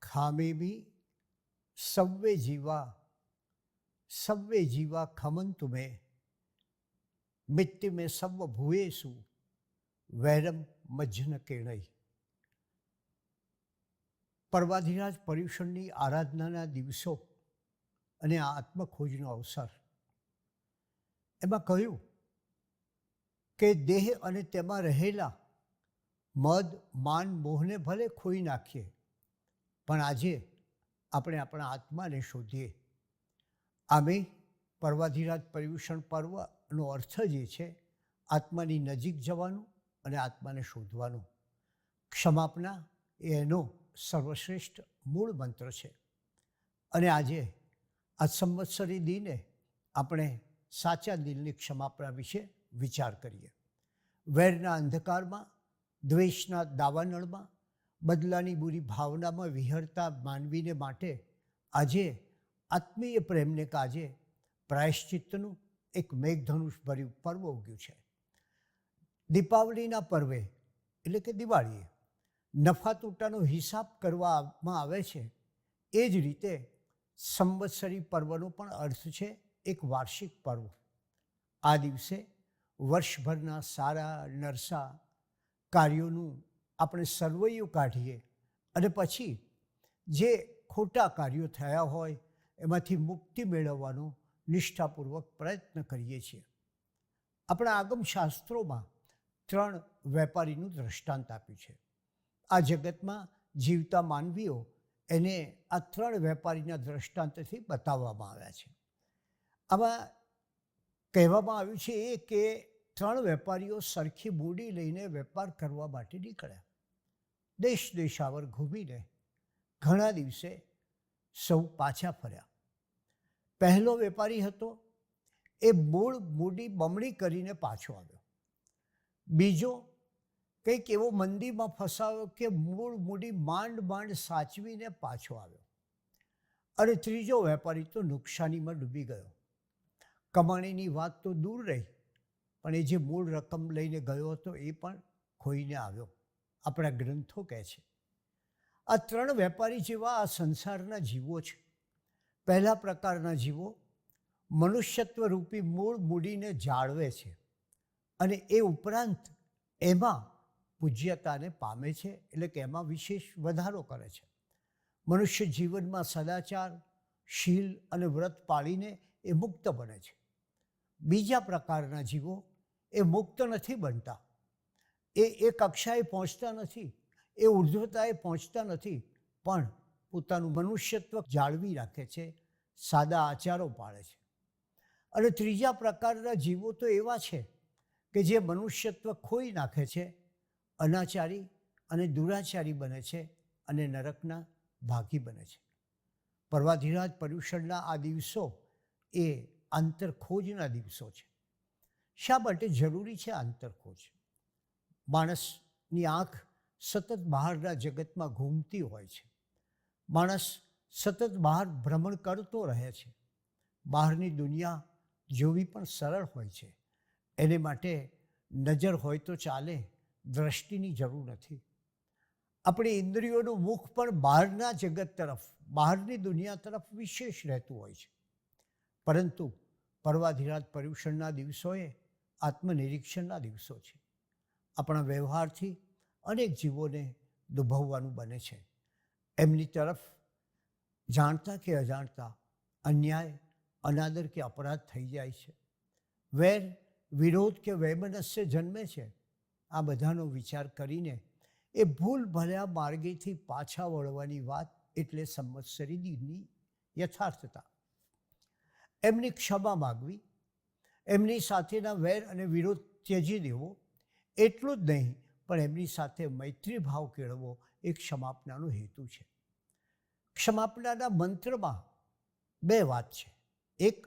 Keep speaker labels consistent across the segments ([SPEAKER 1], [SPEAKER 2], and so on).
[SPEAKER 1] ખામેમી સવ્વે જીવા ખમંતુ મે મિત્તિ મે સવ્વ ભૂયેસુ વૈરમ મજ્જન કેણઈ. પર્વાધિરાજ પર્યુષણની આરાધનાના દિવસો અને આ આત્મખોજનો અવસર, એમાં કહ્યું કે દેહ અને તેમાં રહેલા મદ માન મોહને ભલે ખોઈ નાખીએ, પણ આજે આપણે આપણા આત્માને શોધીએ. આમે પર્વાધિરાજ પર્યુષણ પર્વનો અર્થ જે છે આત્માની નજીક જવાનું અને આત્માને શોધવાનું. ક્ષમાપના એ એનો સર્વશ્રેષ્ઠ મૂળ મંત્ર છે. અને આજે આ સંવત્સરી દિને આપણે સાચા દિલની ક્ષમાપના વિશે વિચાર કરીએ. વેરના અંધકારમાં, દ્વેષના દાવાનળમાં, બદલાની બુરી ભાવનામાં વિહરતા માનવીને માટે આજે આત્મીય પ્રેમને કાજે પ્રાયશ્ચિત્તનું એક મેઘધનુષ ભર્યું પર્વ ઉગ્યું છે. દીપાવલીના પર્વે એટલે કે દિવાળીએ નફા તૂટાનો હિસાબ કરવામાં આવે છે, એ જ રીતે સંવત્સરી પર્વનો પણ અર્થ છે એક વાર્ષિક પર્વ. આ દિવસે વર્ષભરના સારા નરસા કાર્યોનું આપણે સરવૈયું કાઢીએ અને પછી જે ખોટા કાર્યો થયા હોય એમાંથી મુક્તિ મેળવવાનો નિષ્ઠાપૂર્વક પ્રયત્ન કરીએ છીએ. આપણા આગમશાસ્ત્રોમાં 3 વેપારીનું દૃષ્ટાંત આપ્યું છે. આ જગતમાં જીવતા માનવીઓ એને આ 3 વેપારીના દૃષ્ટાંતથી બતાવવામાં આવ્યા છે. આમાં કહેવામાં આવ્યું છે એ કે 3 વેપારીઓ સરખી મૂડી લઈને વેપાર કરવા માટે નીકળ્યા. દેશ દેશાવર ઘૂમીને ઘણા દિવસે સૌ પાછા ફર્યા. પહેલો વેપારી હતો એ મૂળ મૂડી બમણી કરીને પાછો આવ્યો. બીજો કંઈક એવો મંદીમાં ફસાયો કે મૂળ મૂડી માંડ સાચવીને પાછો આવ્યો. અને ત્રીજો વેપારી તો નુકસાનીમાં ડૂબી ગયો. કમાણીની વાત તો દૂર રહી, પણ એ જે મૂળ રકમ લઈને ગયો હતો એ પણ ખોઈને આવ્યો. આપણા ગ્રંથો કહે છે આ 3 વેપારી જેવા આ સંસારના જીવો છે. પહેલા પ્રકારના જીવો મનુષ્યત્વ રૂપી મૂળ મૂડીને જાળવે છે અને એ ઉપરાંત એમાં પૂજ્યતાને પામે છે, એટલે કે એમાં વિશેષ વધારો કરે છે. મનુષ્ય જીવનમાં સદાચાર, શીલ અને વ્રત પાળીને એ મુક્ત બને છે. બીજા પ્રકારના જીવો એ મુક્ત નથી બનતા, એ કક્ષાએ પહોંચતા નથી, એ ઉર્ધ્વતાએ પહોંચતા નથી, પણ પોતાનું મનુષ્યત્વ જાળવી રાખે છે, સાદા આચારો પાળે છે. અને ત્રીજા પ્રકારના જીવો તો એવા છે કે જે મનુષ્યત્વ ખોઈ નાખે છે, અનાચારી અને દુરાચારી બને છે અને નરકના ભાગી બને છે. પર્વાધિરાજ પર્યુષણના આ દિવસો એ આંતરખોજના દિવસો છે. શા માટે જરૂરી છે આંતરખોજ? માણસની આંખ સતત બહારના જગતમાં ઘૂમતી હોય છે. માણસ સતત બહાર ભ્રમણ કરતો રહે છે. બહારની દુનિયા જોવી પણ સરળ હોય છે. એને માટે નજર હોય તો ચાલે, દ્રષ્ટિની જરૂર નથી. આપણી ઇન્દ્રિયોનું મુખ પણ બહારના જગત તરફ, બહારની દુનિયા તરફ વિશેષ રહેતું હોય છે. પરંતુ પર્વાધિરાજ પર્યુષણના દિવસોએ આત્મનિરીક્ષણના દિવસો છે. આપણા વ્યવહારથી અનેક જીવોને દુભવવાનું બને છે. એમની તરફ જાણતા કે અજાણતા અન્યાય, અનાદર કે અપરાધ થઈ જાય છે. વેર, વિરોધ કે વૈમનસ્ય જન્મે છે. આ બધાનો વિચાર કરીને એ ભૂલ ભર્યા માર્ગેથી પાછા વળવાની વાત એટલે સંવત્સરીની યથાર્થતા. એમની ક્ષમા માગવી, એમની સાથેના વેર અને વિરોધ ત્યજી દેવો, એટલું જ નહીં પણ એમની સાથે મૈત્રી ભાવ કેળવો એ ક્ષમાપનાનો હેતુ છે. ક્ષમાપનાના મંત્રમાં બે વાત છે. એક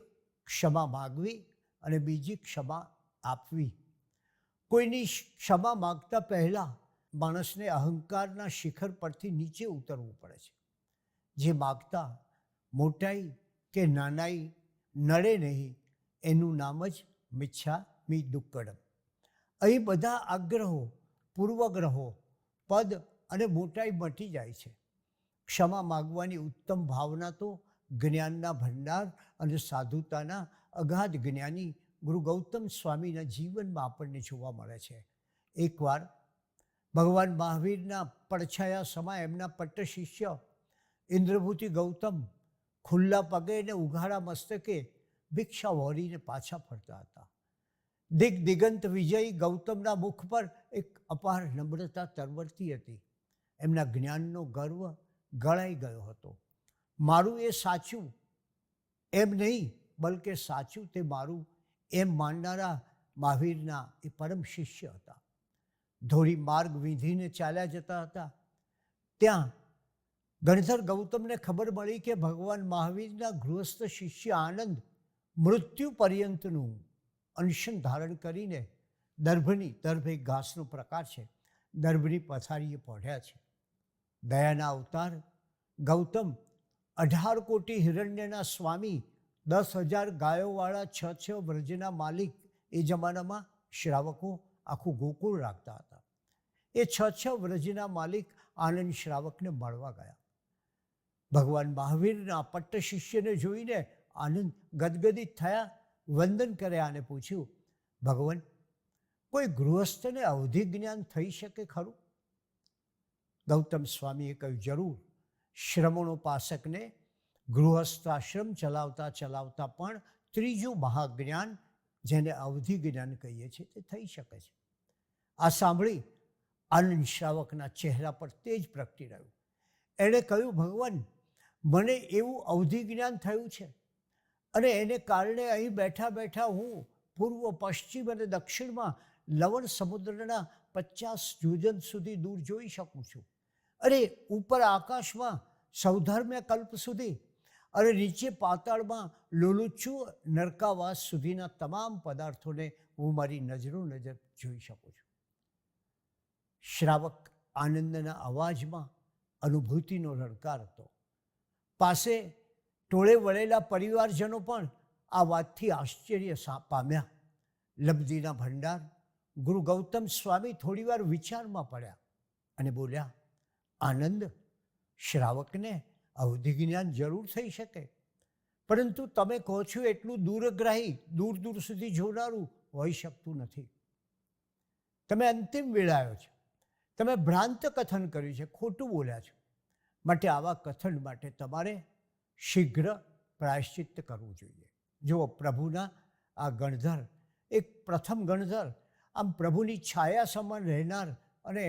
[SPEAKER 1] ક્ષમા માગવી અને બીજી ક્ષમા આપવી. કોઈની ક્ષમા માગતા પહેલાં માણસને અહંકારના શિખર પરથી નીચે ઉતરવું પડે છે. જે માગતા મોટાઈ કે નાનાઈ નડે નહીં એનું નામ જ મિચ્છામિ દુક્કડમ. અહીં બધા આગ્રહો, પૂર્વગ્રહો, પદ અને મોટાઈ મટી જાય છે. ક્ષમા માગવાની ઉત્તમ ભાવના તો જ્ઞાનના ભંડાર અને સાધુતાના અગાધ જ્ઞાની ગુરુ ગૌતમ સ્વામીના જીવનમાં આપણને જોવા મળે છે. એકવાર ભગવાન મહાવીરના પડછાયા સમા એમના પટ્ટ શિષ્ય ઇન્દ્રભૂતિ ગૌતમ ખુલ્લા પગે અને ઉઘાડા મસ્તકે ભિક્ષા વહોરીને પાછા ફરતા હતા. દિગંત વિજયી ગૌતમના મુખ પર એક અપાર નમ્રતા તરવરતી હતી. એમના જ્ઞાનનો ગર્વ ગળાઈ ગયો હતો. મારું એ સાચું એમ નહીં, બલકે સાચું તે મારું એમ માનનારા મહાવીરના એ પરમ શિષ્ય હતા. ધોરી માર્ગ વીંધીને ચાલ્યા જતા હતા. ત્યાં ગણધર ગૌતમને ખબર મળી કે ભગવાન મહાવીરના ગૃહસ્થ શિષ્ય આનંદ મૃત્યુ પર્યંતનું અનશન ધારણ કરીને દર્ભ એક ઘાસનો પ્રકાર છે, દર્ભની પથારીએ પહોંચ્યા છે. દયાના અવતાર ગૌતમ 18 કોટી હિરણ્યના સ્વામી, 10,000 ગાયોવાળા 6 વ્રજના માલિક, એ જમાનામાં શ્રાવકો આખું ગોકુળ રાખતા હતા. એ 6 વ્રજના માલિક આનંદ શ્રાવકને મળવા ગયા. ભગવાન મહાવીરના પટ્ટ શિષ્યને જોઈને આનંદ ગદગદિત થયા, વંદન કર્યા અને પૂછ્યું, ભગવાન, કોઈ ગૃહસ્થને અવધિ જ્ઞાન થઈ શકે ખરું? ગૌતમ સ્વામીએ કહ્યું, જરૂર. શ્રમણોપાસકને ગૃહસ્થાશ્રમ ચલાવતા ચલાવતા પણ ત્રીજું મહાજ્ઞાન, જેને અવધિ જ્ઞાન કહીએ છીએ, તે થઈ શકે છે. આ સાંભળી આનંદ શ્રાવકના ચહેરા પર તેજ પ્રગટી રહ્યું. એણે કહ્યું, ભગવાન, મને એવું અવધિ જ્ઞાન થયું છે અને એને કારણે અહીં બેઠા બેઠા હું પૂર્વ, પશ્ચિમ અને દક્ષિણમાં લવણ સમુદ્રના 50 યોજન સુધી દૂર જોઈ શકું છું. અરે ઉપર આકાશમાં સૌધર્મ્ય કલ્પ સુધી અને નીચે પાતાળમાં લોલુચ્છુ નરકાવાસ સુધીના તમામ પદાર્થોને હું મારી નજરો નજર જોઈ શકું છું. શ્રાવક આનંદના અવાજમાં અનુભૂતિનો રણકાર હતો. પાસે ટોળે વળેલા પરિવારજનો પણ આ વાતથી આશ્ચર્ય પામ્યા. લબ્ધિના ભંડાર ગુરુ ગૌતમ સ્વામી થોડીવાર વિચારમાં પડ્યા અને બોલ્યા, આનંદ, શ્રાવકને અવધિ જ્ઞાન જરૂર થઈ શકે, પરંતુ તમે કહો છો એટલું દૂરગ્રાહી, દૂર દૂર સુધી જોનારું હોઈ શકતું નથી. તમે અંતિમ વેળાયો છો. તમે ભ્રાંત કથન કર્યું છે, ખોટું બોલ્યા છો. માટે આવા કથન માટે તમારે શીઘ્ર પ્રાયશ્ચિત્ત કરવું જોઈએ. જુઓ, પ્રભુના આ ગણધર, એક પ્રથમ ગણધર, આમ પ્રભુની છાયા સમાન રહેનાર અને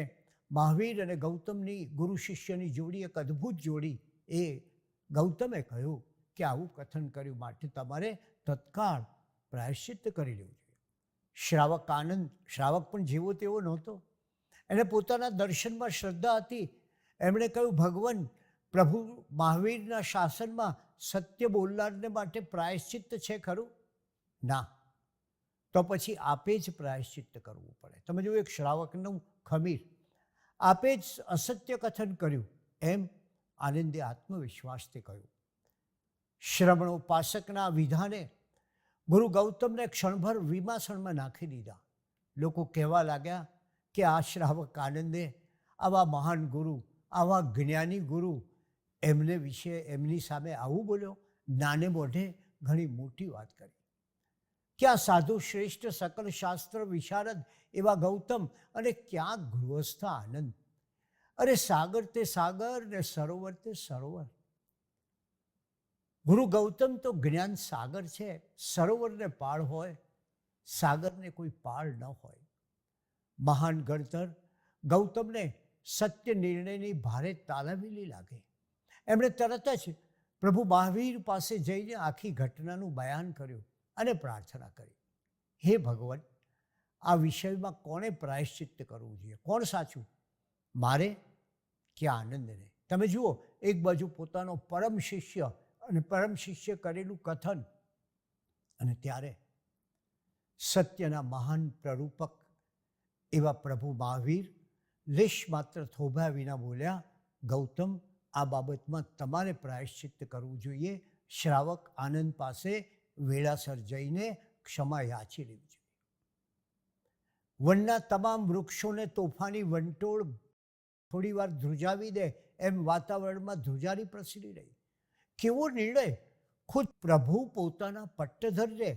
[SPEAKER 1] મહાવીર અને ગૌતમની ગુરુ શિષ્યની જોડી, એક અદ્ભુત જોડી. એ ગૌતમે કહ્યું કે આવું કથન કર્યું માટે તમારે તત્કાળ પ્રાયશ્ચિત્ત કરી લેવું જોઈએ. શ્રાવક આનંદ, શ્રાવક પણ જેવો તેવો નહોતો. એને પોતાના દર્શનમાં શ્રદ્ધા હતી. એમણે કહ્યું, ભગવાન, પ્રભુ મહાવીરના શાસનમાં સત્ય બોલનારને માટે પ્રાયશ્ચિત્ત છે ખરું? ના. તો પછી આપે જ પ્રાયશ્ચિત્ત કરવું પડે. તમે જો, એક શ્રાવકનું ખમીર, આપે જ અસત્ય કથન કર્યું, એમ આનંદે આત્મવિશ્વાસથી કહ્યું. શ્રમણોપાસકના વિધાને ગુરુ ગૌતમને ક્ષણભર વિમાસણમાં નાખી દીધા. લોકો કહેવા લાગ્યા કે આ શ્રાવક આનંદે આવા મહાન ગુરુ, આવા જ્ઞાની ગુરુ, એમને વિશે એમની સામે આવું બોલ્યો, નાને મોઢે ઘણી મોટી વાત કરી. ક્યાં સાધુ શ્રેષ્ઠ સકલ શાસ્ત્ર વિશારદ એવા ગૌતમ અને ક્યાં ગૃહસ્થ આનંદ. અરે સાગર તે સાગર ને સરોવર તે સરોવર. ગુરુ ગૌતમ તો જ્ઞાન સાગર છે, સરોવરને પાળ હોય, સાગરને કોઈ પાળ ન હોય. મહાન ગણતર ગૌતમને સત્ય નિર્ણયની ભારે તાલાવેલી લાગે. એમણે તરત જ પ્રભુ મહાવીર પાસે જઈને આખી ઘટનાનું બયાન કર્યું અને પ્રાર્થના કરી, હે ભગવાન, આ વિષયમાં કોણે પ્રાયશ્ચિત્ત કરવું જોઈએ? કોણ સાચું, મારે કે આનંદને? તમે જુઓ, એક બાજુ પોતાનો પરમ શિષ્ય અને પરમ શિષ્ય કરેલું કથન, અને ત્યારે સત્યના મહાન પ્રરૂપક એવા પ્રભુ મહાવીર લેશ માત્ર થોભ્યા વિના બોલ્યા, ગૌતમ, આ બાબતમાં તમારે પ્રાયશ્ચિત્ત કરવું જોઈએ. શ્રાવક આનંદ પાસે વેળાસર જઈને ક્ષમા યાચી લેવી જોઈએ. વનના તમામ વૃક્ષોને તોફાની વંટોળ થોડી વાર ધ્રુજાવી દે એમ વાતાવરણમાં ધ્રુજારી પ્રસરી રહી. કેવો નિર્ણય! ખુદ પ્રભુ પોતાના પટ્ટધરને,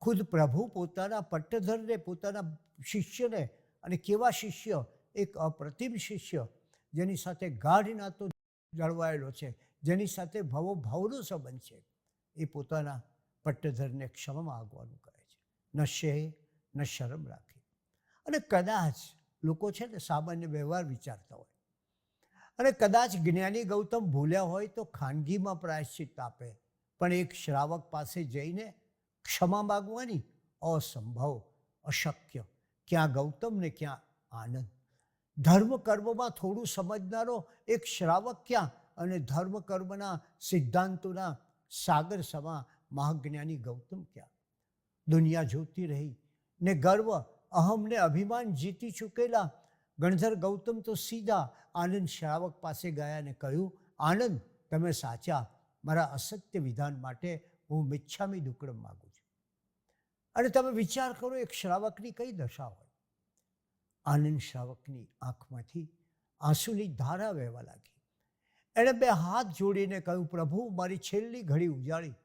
[SPEAKER 1] ખુદ પ્રભુ પોતાના પટ્ટધરને, પોતાના શિષ્યને, અને કેવા શિષ્ય, એક અપ્રતિમ શિષ્ય જેની સાથે ગાઢ નાતો જળવાયેલો છે, જેની સાથે ભવોભાવનો સંબંધ છે, એ પોતાના પટ્ટધરને ક્ષમા માગવાનું કહે છે. ન શેહ ન શરમ રાખે. અને કદાચ લોકો છે ને સામાન્ય વ્યવહાર વિચારતા હોય, અને કદાચ જ્ઞાની ગૌતમ ભૂલ્યા હોય તો ખાનગીમાં પ્રાયશ્ચિત્ત આપે, પણ એક શ્રાવક પાસે જઈને ક્ષમા માગવાની અસંભવ, અશક્ય. ક્યાં ગૌતમ ને ક્યાં આનંદ. ધર્મ કર્મમાં થોડું સમજનારો એક શ્રાવક ક્યાં, અને ધર્મ કર્મના સિદ્ધાંતોના સાગર સમા મહાજ્ઞાની ગૌતમ ક્યાં? દુનિયા જોતી રહી ને ગર્વ, અહમ ને અભિમાન જીતી ચૂકેલા ગણધર ગૌતમ તો સીધા આનંદ શ્રાવક પાસે ગયા અને કહ્યું, આનંદ, તમે સાચા, મારા અસત્ય વિધાન માટે હું મિચ્છામી દુક્કડમ માગું છું. અને તમે વિચાર કરો, એક શ્રાવકની કઈ દશા હોય. આનંદ શ્રાવકની આંખમાંથી આંસુની ધારા વહેવા લાગી. એણે બે હાથ જોડીને કહ્યું, પ્રભુ, મારી છેલ્લી ઘડી ઉજાડી.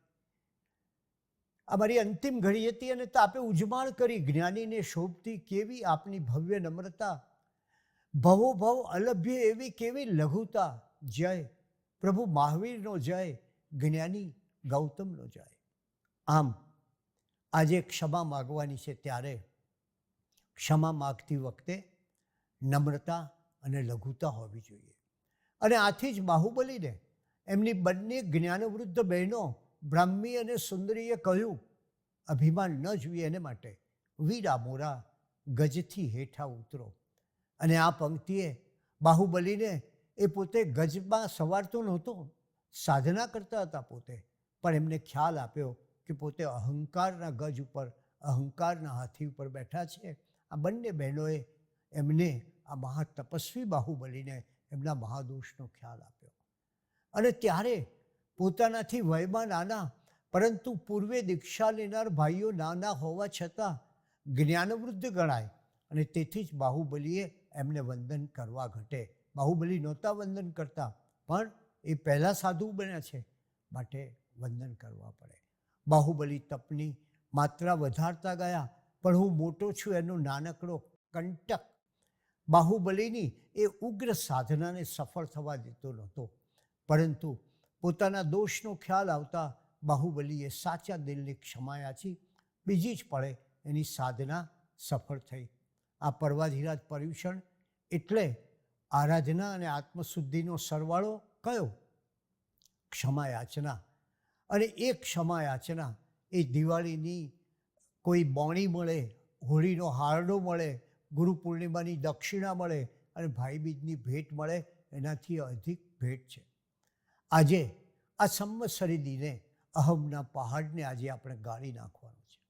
[SPEAKER 1] આ મારી અંતિમ ઘડી હતી અને આપે ઉજમાણ કરી. જ્ઞાનીને શોભતી કેવી આપની ભવ્ય નમ્રતા, ભવો ભવ અલભ્ય એવી કેવી લઘુતા. જય પ્રભુ મહાવીરનો જય, જ્ઞાની ગૌતમનો જય. આમ આજે ક્ષમા માગવાની છે, ત્યારે ક્ષમા માગતી વખતે નમ્રતા અને લઘુતા હોવી જોઈએ. અને આથી જ બાહુબલીને એમની બંને જ્ઞાનવૃદ્ધ બહેનો બ્રાહ્મી અને સુંદરીએ કહ્યું, અભિમાન ન જોઈએ એને માટે વીરા મોરા ગજથી હેઠા ઉતરો. અને આ પંક્તિએ બાહુબલીને, એ પોતે ગજમાં સવાર તો નહોતો, સાધના કરતા હતા પોતે, પણ એમને ખ્યાલ આપ્યો કે પોતે અહંકારના ગજ ઉપર, અહંકારના હાથી ઉપર બેઠા છે. આ બંને બહેનોએ એમને, આ મહાતપસ્વી બાહુબલીને એમના મહાદોષનો ખ્યાલ આપ્યો. અને ત્યારે પોતાનાથી વયમાં નાના, પરંતુ પૂર્વે દીક્ષા લેનાર ભાઈઓ નાના હોવા છતાં જ્ઞાનવૃદ્ધ ગણાય, અને તેથી જ બાહુબલીએ એમને વંદન કરવા ઘટે. બાહુબલી નહોતા વંદન કરતા, પણ એ પહેલાં સાધુ બન્યા છે, માટે વંદન કરવા પડે. બાહુબલી તપની માત્રા વધારતા ગયા, પણ હું મોટો છું એનો નાનકડો કંટક બાહુબલીની એ ઉગ્ર સાધનાને સફળ થવા દેતો નહોતો. પરંતુ પોતાના દોષનો ખ્યાલ આવતા બાહુબલીએ સાચા દિલની ક્ષમા યાચી. બીજી જ પળે એની સાધના સફળ થઈ. આ પર્વાધિરાજ પર્યુષણ એટલે આરાધના અને આત્મશુદ્ધિનો સરવાળો કયો? ક્ષમા યાચના. અને એ ક્ષમા યાચના એ દિવાળીની કોઈ બોણી મળે, હોળીનો હારડો મળે, ગુરુ પૂર્ણિમાની દક્ષિણા મળે અને ભાઈબીજની ભેટ મળે, એનાથી અધિક ભેટ છે. આજે આ સંવત્સરી દિને અહમના પહાડને આજે આપણે ગાળી નાખવાનો છે.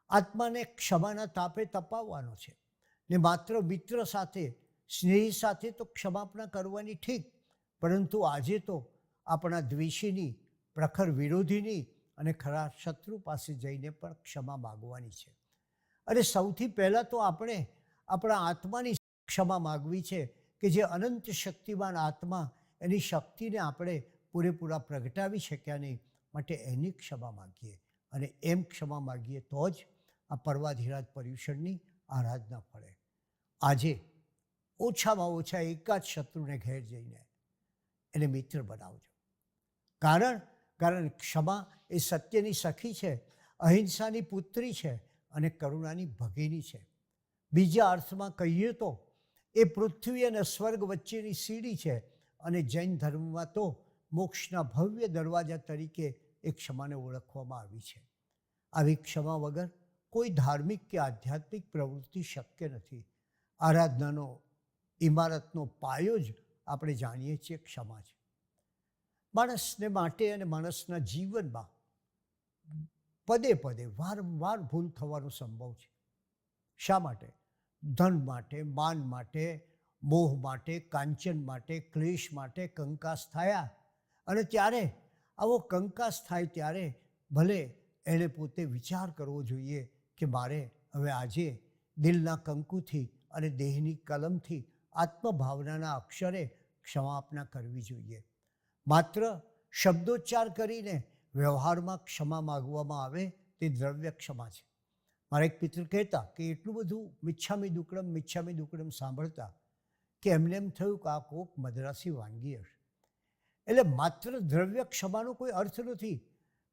[SPEAKER 1] આત્માને ક્ષમાના તાપે તપાવવાનો છે. ને માત્ર મિત્ર સાથે, સ્નેહી સાથે તો ક્ષમાપણા કરવાની ઠીક, પરંતુ આજે તો આપણા દ્વેષીની, પ્રખર વિરોધીની અને ખરા શત્રુ પાસે જઈને પણ ક્ષમા માગવાની છે. અને સૌથી પહેલાં તો આપણે આપણા આત્માની ક્ષમા માગવી છે કે જે અનંત શક્તિવાન આત્મા એની શક્તિને આપણે પૂરેપૂરા પ્રગટાવી શક્યા નહીં, માટે એની ક્ષમા માગીએ. અને એમ ક્ષમા માગીએ તો જ આ પર્વાધિરાજ પર્યુષણની આરાધના ફળે. આજે ઓછામાં ઓછા એકાદ શત્રુને ઘેર જઈને એને મિત્ર બનાવજો. કારણ ક્ષમા એ સત્યની સખી છે, અહિંસાની પુત્રી છે અને કરુણાની ભગીની છે. બીજા અર્થમાં કહીએ તો એ પૃથ્વી અને સ્વર્ગ વચ્ચેની સીડી છે અને જૈન ધર્મમાં તો મોક્ષના ભવ્ય દરવાજા તરીકે એ ક્ષમાને ઓળખવામાં આવી છે. આવી ક્ષમા વગર કોઈ ધાર્મિક કે આધ્યાત્મિક પ્રવૃત્તિ શક્ય નથી. આરાધનાનો ઇમારતનો પાયો જ આપણે જાણીએ છીએ ક્ષમા છે. માણસને માટે અને માણસના જીવનમાં પદે પદે વારંવાર ભૂલ થવાનો સંભવ છે. શા માટે? ધન માટે, માન માટે, મોહ માટે, કાંચન માટે, ક્લેશ માટે કંકાસ થયા. અને ત્યારે આવો કંકાસ થાય ત્યારે ભલે એણે પોતે વિચાર કરવો જોઈએ કે મારે હવે આજે દિલના કંકુથી અને દેહની કલમથી આત્મભાવનાના અક્ષરે ક્ષમાપના કરવી જોઈએ. માત્ર શબ્દોચ્ચાર કરીને વ્યવહારમાં ક્ષમા માગવામાં આવે તે દ્રવ્ય ક્ષમા છે. મારા એક પિતૃ કહેતા કે એટલું બધું મિચ્છામી દુક્કડમ સાંભળતા કે એમને એમ થયું કે આ કોક મદ્રાસી વાનગી હશે. એટલે માત્ર દ્રવ્ય ક્ષમાનો કોઈ અર્થ નથી.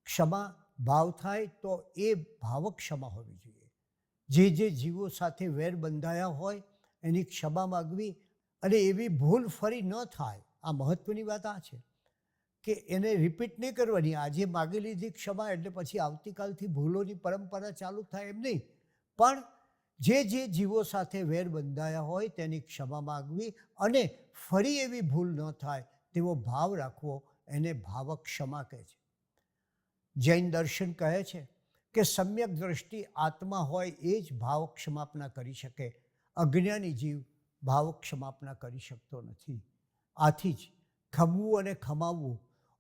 [SPEAKER 1] ક્ષમા ભાવ થાય તો એ ભાવક ક્ષમા હોવી જોઈએ. જે જીવો સાથે વેર બંધાયા હોય એની ક્ષમા માગવી અને એવી ભૂલ ફરી ન થાય. આ મહત્ત્વની વાત આ છે કે એને રિપીટ નહીં કરવાની. આજે માગી લીધી ક્ષમા એટલે પછી આવતીકાલથી ભૂલોની પરંપરા ચાલુ થાય એમ નહીં, પણ જે જીવો સાથે વેર બંધાયા હોય તેની ક્ષમા માગવી અને ફરી એવી ભૂલ ન થાય તેવો ભાવ રાખવો, એને ભાવક ક્ષમા કહે છે. જૈન દર્શન કહે છે કે સમ્યક દ્રષ્ટિ આત્મા હોય એ જ ભાવક ક્ષમાપના કરી શકે. અજ્ઞાની જીવ ભાવક ક્ષમાપના કરી શકતો નથી. આથી જ ખમવું અને ખમાવવું,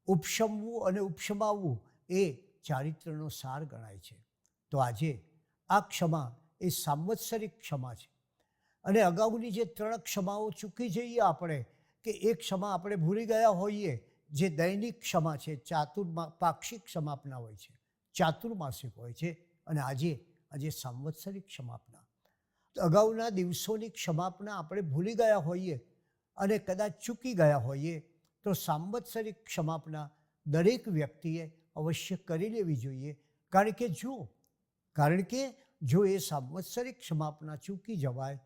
[SPEAKER 1] ઉપશમવું અને ઉપશમાવવું એ ચારિત્રનો સાર ગણાય છે. તો આજે આ ક્ષમા એ સાંવત્સરિક ક્ષમા છે. અને અગાઉની જે 3 ક્ષમાઓ ચૂકી જઈએ આપણે, કે એ ક્ષમા આપણે ભૂલી ગયા હોઈએ, જે દૈનિક ક્ષમા છે, પાક્ષિક ક્ષમાપના હોય છે, ચાતુર્માસિક હોય છે, અને આજે સાંવત્સરિક ક્ષમાપના. અગાઉના દિવસોની ક્ષમાપના આપણે ભૂલી ગયા હોઈએ અને કદાચ ચૂકી ગયા હોઈએ તો સાંવત્સરિક ક્ષમાપના દરેક વ્યક્તિએ અવશ્ય કરી લેવી જોઈએ. કારણ કે જો એ સાંવત્સરિક ક્ષમાપના ચૂકી જવાય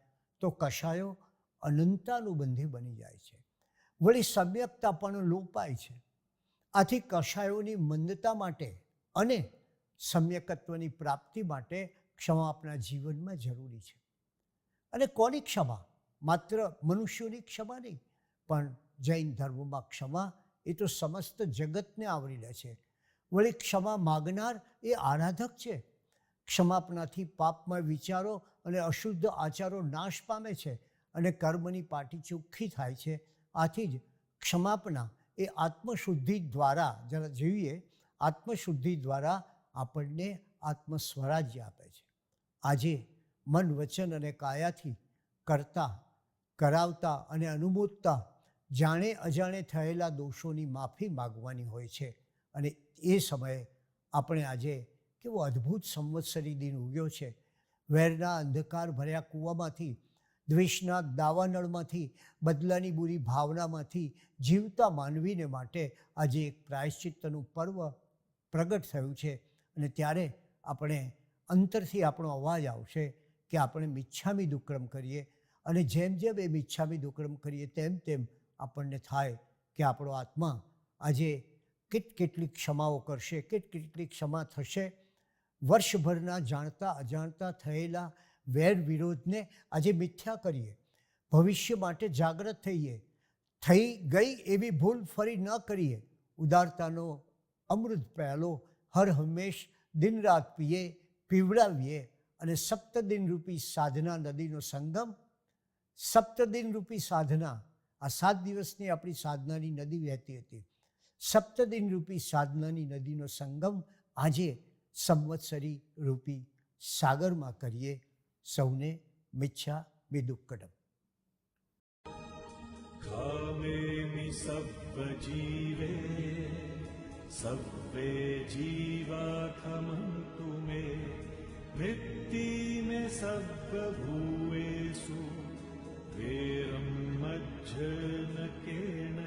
[SPEAKER 1] તો કશાયો અનંતાનુબંધી બની જાય છે. વળી સમ્યકતા પણ લોપાય છે. આથી કશાયોની મંદતા માટે અને સમ્યકત્વની પ્રાપ્તિ માટે ક્ષમા આપણા જીવનમાં જરૂરી છે. અને કોની ક્ષમા? માત્ર મનુષ્યોની ક્ષમા નહીં, પણ જૈન ધર્મમાં ક્ષમા એ તો સમસ્ત જગતને આવરી લે છે. વળી ક્ષમા માગનાર એ આરાધક છે. ક્ષમાપનાથી પાપમય વિચારો અને અશુદ્ધ આચારો નાશ પામે છે અને કર્મની પાટી ચોખ્ખી થાય છે. આથી જ ક્ષમાપના એ આત્મશુદ્ધિ દ્વારા, જરા જોઈએ, આત્મશુદ્ધિ દ્વારા આપણને આત્મસ્વરાજ્ય આપે છે. આજે મન, વચન અને કાયાથી કરતા, કરાવતા અને અનુમોદતા જાણે અજાણે થયેલા દોષોની માફી માગવાની હોય છે. અને એ સમયે આપણે આજે કેવો અદ્ભુત સંવત્સરી દિન ઉગ્યો છે. વેરના અંધકાર ભર્યા કૂવામાંથી, દ્વેષના દાવાનળમાંથી, બદલાની બુરી ભાવનામાંથી જીવતા માનવીને માટે આજે એક પ્રાયશ્ચિત્તનું પર્વ પ્રગટ થયું છે. અને ત્યારે આપણે અંતરથી આપણો અવાજ આવશે કે આપણે મિચ્છામી દુક્કડમ કરીએ. અને જેમ એ મિચ્છામી દુક્કડમ કરીએ તેમ આપણને થાય કે આપણો આત્મા આજે કેટલી ક્ષમાઓ કરશે, કેટલી ક્ષમા થશે. વર્ષભરના જાણતા અજાણતા થયેલા વેર વિરોધને આજે મિથ્યા કરીએ. ભવિષ્ય માટે જાગૃત થઈએ. થઈ ગઈ એવી ભૂલ ફરી ન કરીએ. ઉદારતાનો અમૃત પ્યાલો હર હંમેશ દિન રાત પીવડાવીએ. અને સપ્તદિનરૂપી સાધના નદીનો સંગમ, સપ્તદિનરૂપી સાધના, આ 7 દિવસની આપણી સાધનાની નદી વહેતી હતી. સપ્તદિનરૂપી સાધનાની નદીનો સંગમ આજે સંવત્સરી રૂપી સાગરમાં કરીએ સૌને મિચ્છા વિદુક્કડમ.
[SPEAKER 2] खामेमि सब्बजीवे सब्बे जीवा खमन्तु मे वृत्ति में सब्बभूतेषु वेरं मज्जन केन